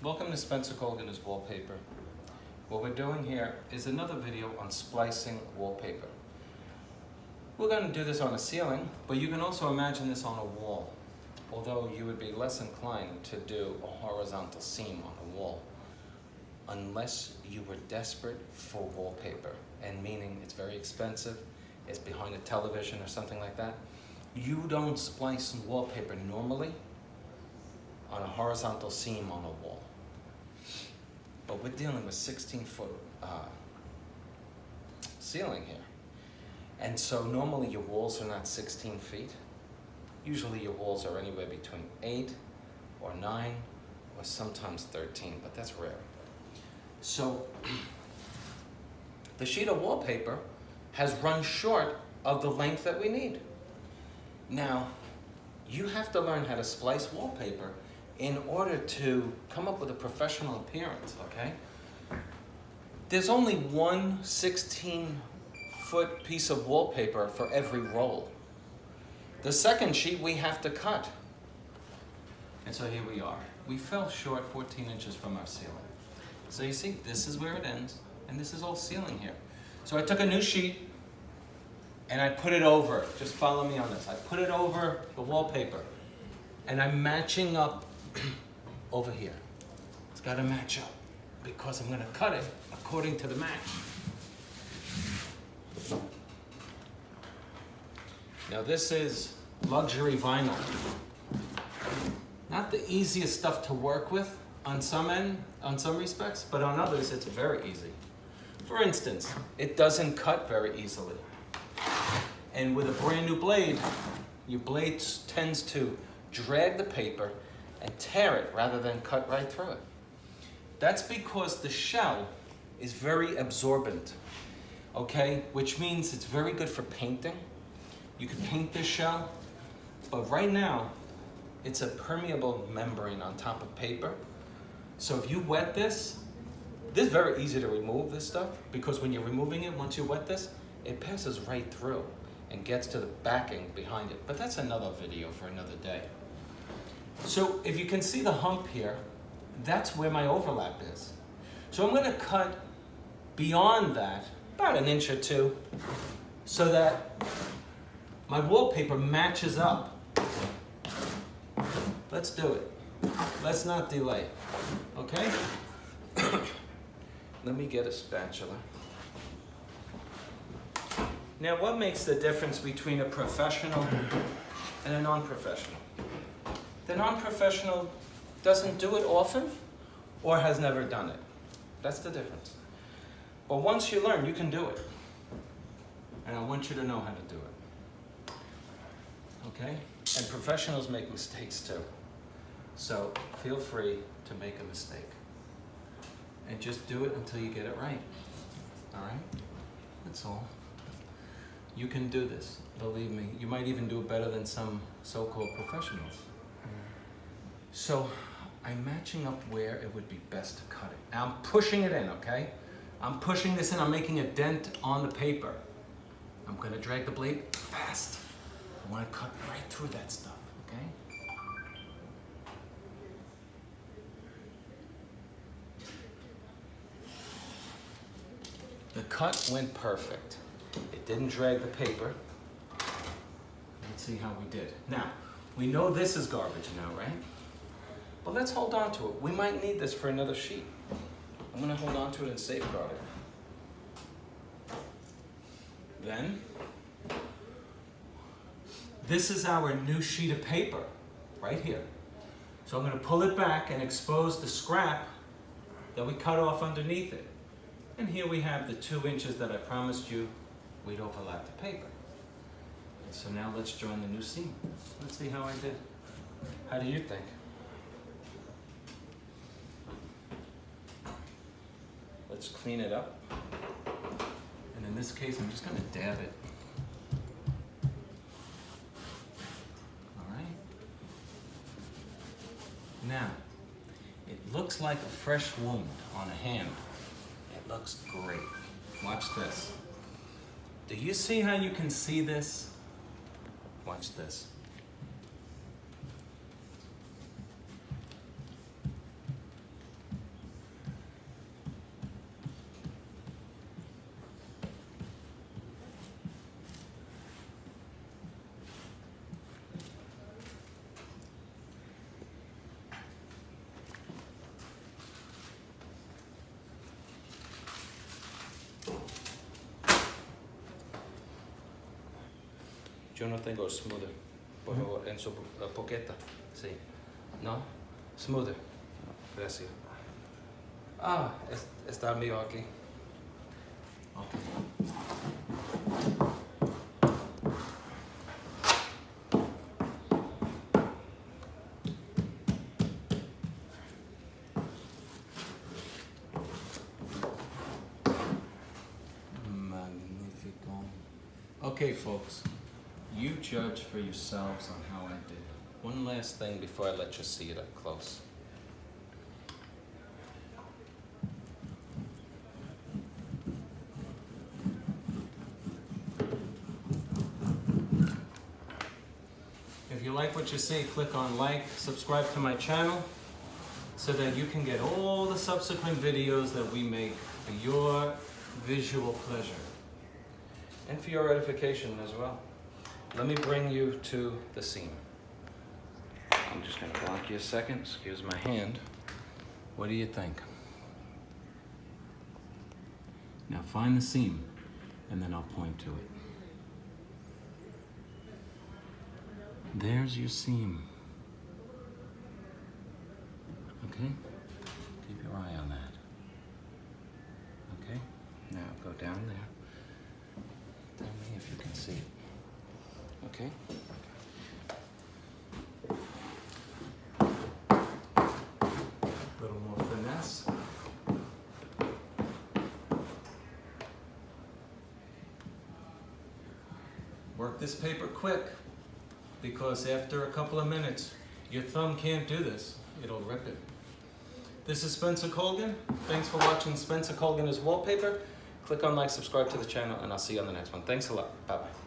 Welcome to Spencer Colgan's Wallpaper. What we're doing here is another video on splicing wallpaper. We're going to do this on a ceiling, but you can also imagine this on a wall, although you would be less inclined to do a horizontal seam on a wall unless you were desperate for wallpaper, and meaning it's very expensive, it's behind a television or something like that. You don't splice wallpaper normally on a horizontal seam on a wall. But we're dealing with 16-foot ceiling here. And so normally your walls are not 16 feet. Usually your walls are anywhere between 8 or 9 or sometimes 13, but that's rare. So the sheet of wallpaper has run short of the length that we need. Now, you have to learn how to splice wallpaper in order to come up with a professional appearance, okay? There's only one 16-foot piece of wallpaper for every roll. The second sheet we have to cut. And so here we are. We fell short 14 inches from our ceiling. So you see, this is where it ends, and this is all ceiling here. So I took a new sheet, and I put it over, just follow me on this. I put it over the wallpaper, and I'm matching up over here. It's got to match up because I'm going to cut it according to the match. Now this is luxury vinyl. Not the easiest stuff to work with on some respects, but on others it's very easy. For instance, it doesn't cut very easily. And with a brand new blade, your blade tends to drag the paper and tear it rather than cut right through it. That's because the shell is very absorbent, okay? Which means it's very good for painting. You can paint this shell, but right now, it's a permeable membrane on top of paper. So if you wet this is very easy to remove this stuff, because when you're removing it, once you wet this, it passes right through and gets to the backing behind it. But that's another video for another day. So if you can see the hump here, that's where my overlap is. So I'm going to cut beyond that, about an inch or two, so that my wallpaper matches up. Let's do it. Let's not delay, okay? Let me get a spatula. Now, what makes the difference between a professional and a non-professional? The non-professional doesn't do it often or has never done it. That's the difference. But once you learn, you can do it. And I want you to know how to do it. Okay? And professionals make mistakes too. So feel free to make a mistake. And just do it until you get it right. All right? That's all. You can do this, believe me. You might even do it better than some so-called professionals. So I'm matching up where it would be best to cut it. Now I'm pushing it in, okay? I'm pushing this in, I'm making a dent on the paper. I'm gonna drag the blade fast. I wanna cut right through that stuff, okay? The cut went perfect. It didn't drag the paper. Let's see how we did. Now, we know this is garbage now, right? But let's hold on to it. We might need this for another sheet. I'm gonna hold on to it and safeguard it. Then, this is our new sheet of paper, right here. So I'm gonna pull it back and expose the scrap that we cut off underneath it. And here we have the 2 inches that I promised you we'd overlap the paper. And so now let's join the new seam. Let's see how I did. How do you think? Let's clean it up. And in this case, I'm just gonna dab it. All right. Now, it looks like a fresh wound on a hand. It looks great. Watch this. Do you see how you can see this? Watch this. Yo no tengo smoother. Por favor, en su poqueta. Sí. ¿No? Smoother. Gracias. Ah, está el mío aquí. Okay. Magnifico. Okay, folks. You judge for yourselves on how I did. One last thing before I let you see it up close. If you like what you see, click on like, subscribe to my channel so that you can get all the subsequent videos that we make for your visual pleasure and for your edification as well. Let me bring you to the seam. I'm just going to block you a second. Excuse my hand. What do you think? Now find the seam, and then I'll point to it. There's your seam. Okay? Keep your eye on that. Okay? Now go down there. Tell me if you can see it. Okay? A little more finesse. Work this paper quick, because after a couple of minutes, your thumb can't do this. It'll rip it. This is Spencer Colgan. Thanks for watching Spencer Colgan is Wallpaper. Click on like, subscribe to the channel, and I'll see you on the next one. Thanks a lot. Bye-bye.